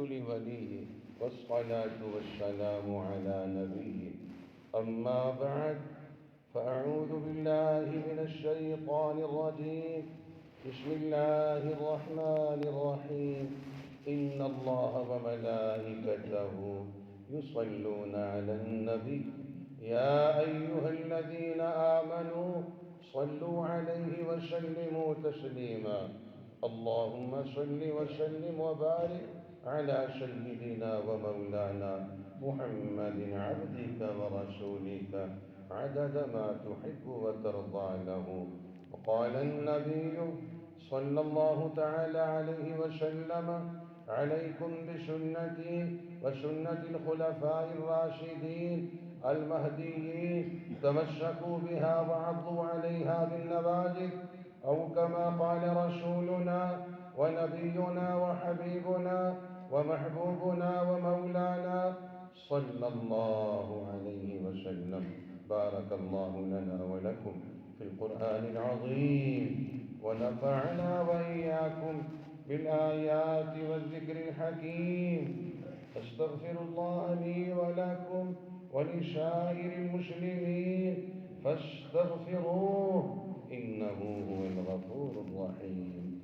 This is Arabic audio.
لوليه والصلاة والسلام على نبيه. أما بعد، فأعوذ بالله من الشيطان الرجيم. بسم الله الرحمن الرحيم. إن الله وملائكته يصلون على النبي يا أيها الذين آمنوا صلوا عليه وسلموا تسليما. اللهم صل وسلم وبارك على سيدنا ومولانا محمد عبدك ورسولك عدد ما تحب وترضى له. وقال النبي صلى الله تعالى عليه وسلم: عليكم بسنتي وسنة الخلفاء الراشدين المهديين، تمسكوا بها وعضوا عليها بالنواجذ، أو كما قال رسولنا ونبينا وحبيبنا ومحبوبنا ومولانا صلى الله عليه وسلم. بارك الله لنا ولكم في القرآن العظيم، ونفعنا وإياكم بالآيات والذكر الحكيم. أستغفر الله لي ولكم ولسائر المسلمين فاستغفروه إنه هو الغفور الرحيم.